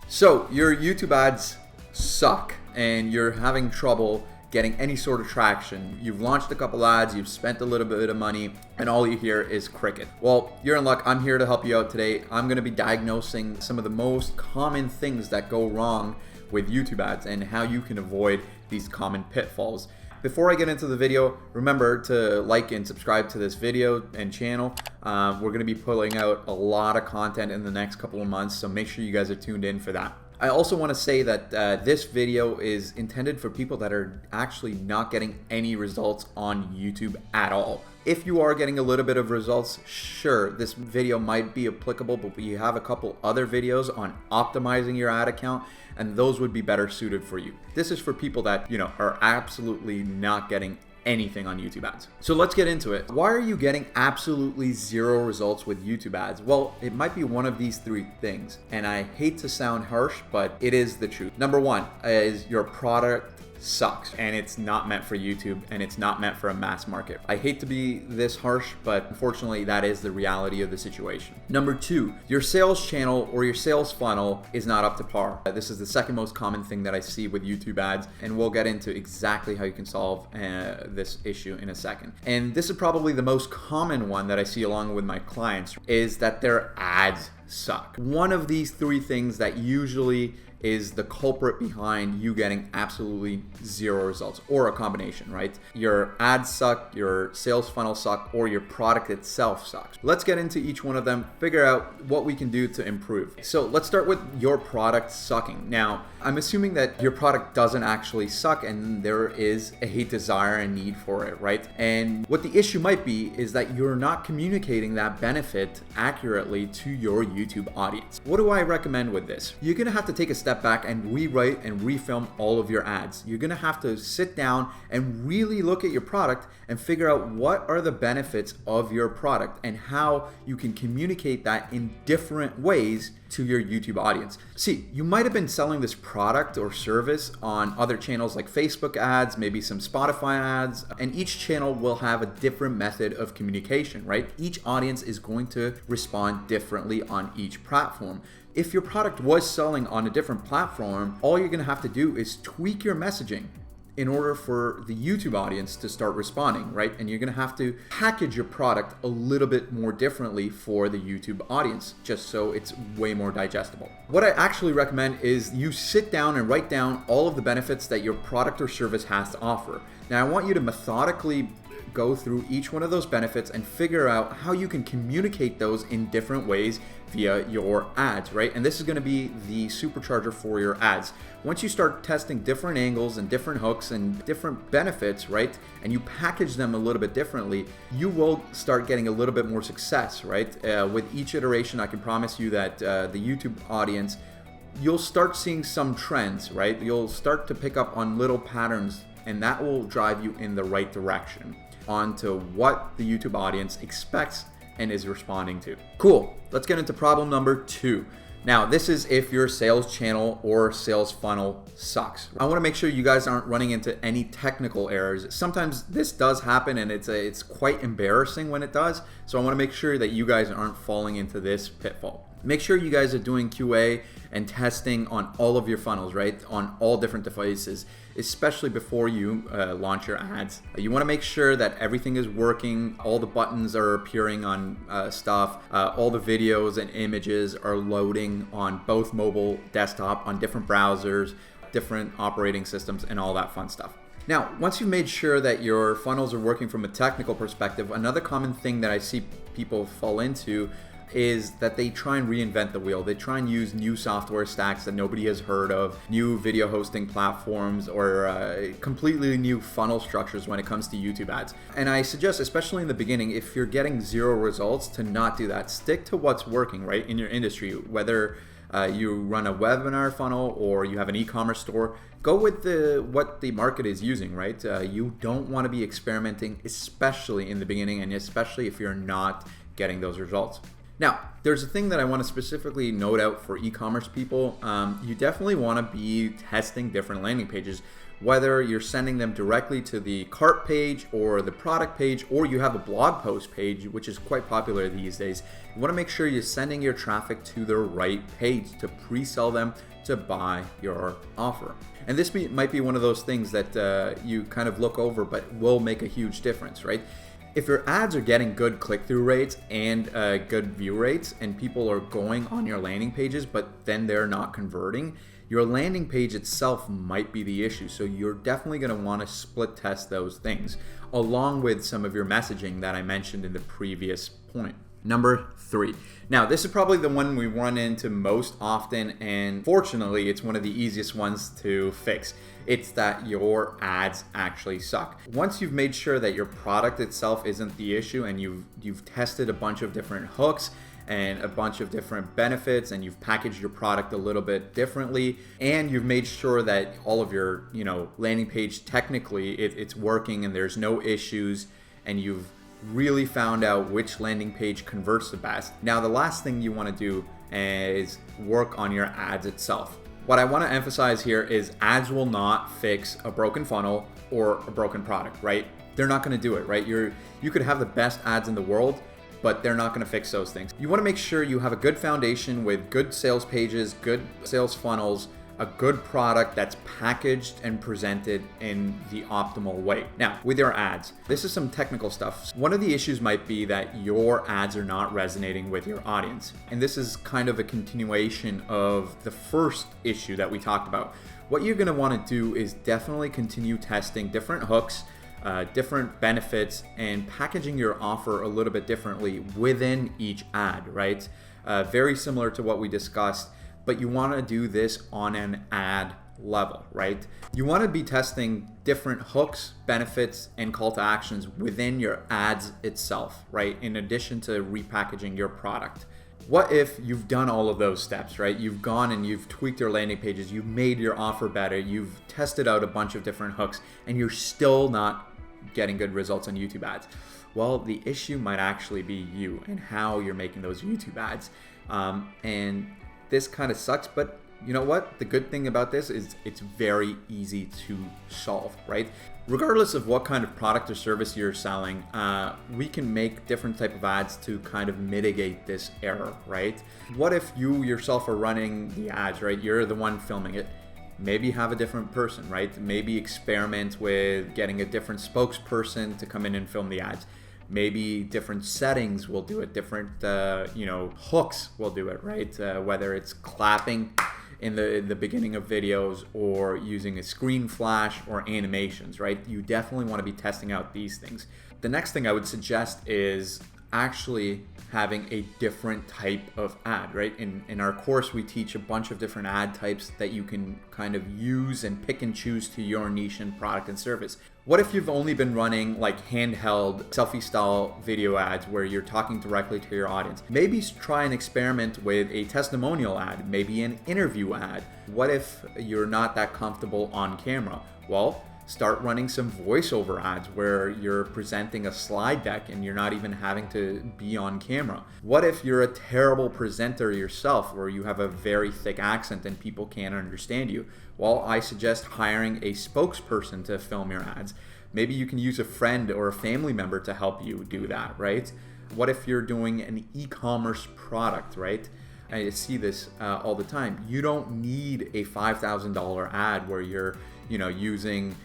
So your YouTube ads suck and you're having trouble getting any sort of traction. You've launched a couple ads, you've spent a little bit of money, and all you hear is cricket. Well, you're in luck. I'm here to help you out today. I'm gonna be diagnosing some of the most common things that go wrong with YouTube ads and how you can avoid these common pitfalls. Before I get into the video, remember to like and subscribe to this video and channel. We're gonna be pulling out a lot of content in the next couple of months, so make sure you guys are tuned in for that. I also want to say that this video is intended for people that are actually not getting any results on YouTube at all. If you are getting a little bit of results, sure, this video might be applicable, but we have a couple other videos on optimizing your ad account, and those would be better suited for you. This is for people that, are absolutely not getting anything on YouTube ads. So let's get into it. Why are you getting absolutely zero results with YouTube ads? Well, it might be one of these three things, and I hate to sound harsh, but it is the truth. Number one is your product sucks and it's not meant for YouTube and it's not meant for a mass market. I hate to be this harsh, but unfortunately that is the reality of the situation. Number two, your sales channel or your sales funnel is not up to par. This is the second most common thing that I see with YouTube ads, and we'll get into exactly how you can solve this issue in a second. And this is probably the most common one that I see along with my clients, is that their ads suck. One of these three things that usually is the culprit behind you getting absolutely zero results, or a combination, right? Your ads suck, your sales funnel suck, or your product itself sucks. Let's get into each one of them, figure out what we can do to improve. So let's start with your product sucking. Now, I'm assuming that your product doesn't actually suck and there is a desire and need for it, right? And what the issue might be is that you're not communicating that benefit accurately to your YouTube audience. What do I recommend with this? You're gonna have to take a step back and rewrite and refilm all of your ads. You're gonna have to sit down and really look at your product and figure out what are the benefits of your product and how you can communicate that in different ways to your YouTube audience. See, you might have been selling this product or service on other channels like Facebook ads, maybe some Spotify ads, and each channel will have a different method of communication, right? Each audience is going to respond differently on each platform. If your product was selling on a different platform, all you're gonna have to do is tweak your messaging in order for the YouTube audience to start responding, right? And you're gonna have to package your product a little bit more differently for the YouTube audience, just so it's way more digestible. What I actually recommend is you sit down and write down all of the benefits that your product or service has to offer. Now, I want you to methodically go through each one of those benefits and figure out how you can communicate those in different ways via your ads, right? And this is gonna be the supercharger for your ads. Once you start testing different angles and different hooks and different benefits, right, and you package them a little bit differently, you will start getting a little bit more success, right? With each iteration, I can promise you that the YouTube audience, you'll start seeing some trends, right? You'll start to pick up on little patterns, and that will drive you in the right direction onto what the YouTube audience expects and is responding to. Cool, let's get into problem number two. Now, this is if your sales channel or sales funnel sucks. I wanna make sure you guys aren't running into any technical errors. Sometimes this does happen and it's quite embarrassing when it does, so I wanna make sure that you guys aren't falling into this pitfall. Make sure you guys are doing QA and testing on all of your funnels, right? On all different devices, especially before you launch your ads. You wanna make sure that everything is working, all the buttons are appearing on stuff, all the videos and images are loading on both mobile, desktop, on different browsers, different operating systems, and all that fun stuff. Now, once you've made sure that your funnels are working from a technical perspective, another common thing that I see people fall into is that they try and reinvent the wheel. They try and use new software stacks that nobody has heard of, new video hosting platforms, or completely new funnel structures when it comes to YouTube ads. And I suggest, especially in the beginning, if you're getting zero results, to not do that. Stick to what's working, right, in your industry. Whether you run a webinar funnel or you have an e-commerce store, go with what the market is using, right? You don't want to be experimenting, especially in the beginning, and especially if you're not getting those results. Now, there's a thing that I want to specifically note out for e-commerce people. You definitely want to be testing different landing pages. whether you're sending them directly to the cart page or the product page, or you have a blog post page, which is quite popular these days. You want to make sure you're sending your traffic to the right page to pre-sell them to buy your offer. And this might be one of those things that you kind of look over, but will make a huge difference, right? If your ads are getting good click-through rates and good view rates, and people are going on your landing pages, but then they're not converting, your landing page itself might be the issue. So you're definitely going to want to split test those things, along with some of your messaging that I mentioned in the previous point. Number 3. Now, this is probably the one we run into most often, and fortunately, it's one of the easiest ones to fix. It's that your ads actually suck. Once you've made sure that your product itself isn't the issue, and you've tested a bunch of different hooks and a bunch of different benefits, and you've packaged your product a little bit differently, and you've made sure that all of your landing page technically it's working and there's no issues, and you've really found out which landing page converts the best. Now, the last thing you want to do is work on your ads itself. What I want to emphasize here is ads will not fix a broken funnel or a broken product, right? They're not going to do it, right? You could have the best ads in the world, but they're not going to fix those things. You want to make sure you have a good foundation with good sales pages, good sales funnels, a good product that's packaged and presented in the optimal way. Now, with your ads, this is some technical stuff. One of the issues might be that your ads are not resonating with your audience. And this is kind of a continuation of the first issue that we talked about. What you're going to want to do is definitely continue testing different hooks, different benefits, and packaging your offer a little bit differently within each ad, right? Very similar to what we discussed, but you want to do this on an ad level, right? You want to be testing different hooks, benefits, and call to actions within your ads itself, right? In addition to repackaging your product. What if you've done all of those steps, right? You've gone and you've tweaked your landing pages, you've made your offer better, you've tested out a bunch of different hooks, and you're still not getting good results on YouTube ads? Well, the issue might actually be you and how you're making those YouTube ads. And this kind of sucks, but you know what? The good thing about this is it's very easy to solve, right? Regardless of what kind of product or service you're selling, we can make different type of ads to kind of mitigate this error, right? What if you yourself are running the ads, right? You're the one filming it. Maybe have a different person, right? Maybe experiment with getting a different spokesperson to come in and film the ads. Maybe different settings will do it, different hooks will do it, right? Whether it's clapping in the beginning of videos or using a screen flash or animations, right? You definitely want to be testing out these things. The next thing I would suggest is actually having a different type of ad, right? In our course, we teach a bunch of different ad types that you can kind of use and pick and choose to your niche and product and service. What if you've only been running like handheld selfie style video ads where you're talking directly to your audience? Maybe try and experiment with a testimonial ad, maybe an interview ad. What if you're not that comfortable on camera? Well, start running some voiceover ads where you're presenting a slide deck and you're not even having to be on camera. What if you're a terrible presenter yourself, or you have a very thick accent and people can't understand you? Well, I suggest hiring a spokesperson to film your ads. Maybe you can use a friend or a family member to help you do that, right? What if you're doing an e-commerce product, right? I see this all the time. You don't need a $5,000 ad where you're, using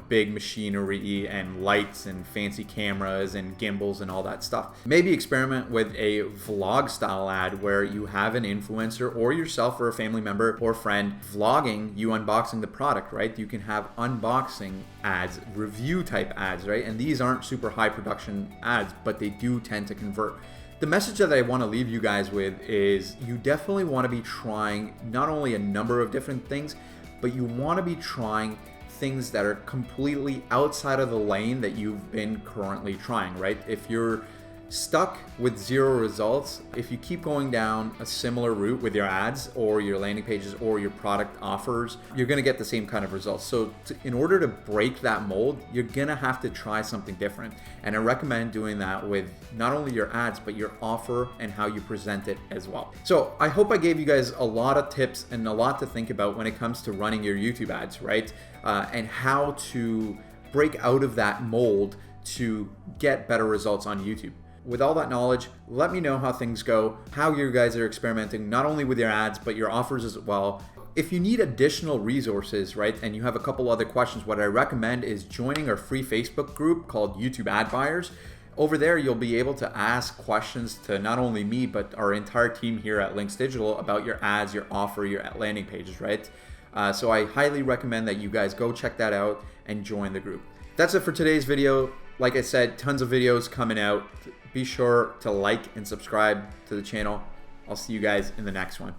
big machinery and lights and fancy cameras and gimbals and all that stuff. Maybe experiment with a vlog style ad where you have an influencer or yourself or a family member or friend vlogging you unboxing the product, right? You can have unboxing ads, review type ads, right? And these aren't super high production ads, but they do tend to convert. The message that I want to leave you guys with is you definitely want to be trying not only a number of different things, but you want to be trying things that are completely outside of the lane that you've been currently trying, right? If you're stuck with zero results, if you keep going down a similar route with your ads or your landing pages or your product offers, you're going to get the same kind of results. So in order to break that mold, you're going to have to try something different. And I recommend doing that with not only your ads, but your offer and how you present it as well. So I hope I gave you guys a lot of tips and a lot to think about when it comes to running your YouTube ads, right? And how to break out of that mold to get better results on YouTube. With all that knowledge, let me know how things go, how you guys are experimenting, not only with your ads, but your offers as well. if you need additional resources, right, and you have a couple other questions, what I recommend is joining our free Facebook group called YouTube Ad Buyers. Over there, you'll be able to ask questions to not only me, but our entire team here at Linx Digital about your ads, your offer, your landing pages, right? So I highly recommend that you guys go check that out and join the group. That's it for today's video. Like I said, tons of videos coming out. Be sure to like and subscribe to the channel. I'll see you guys in the next one.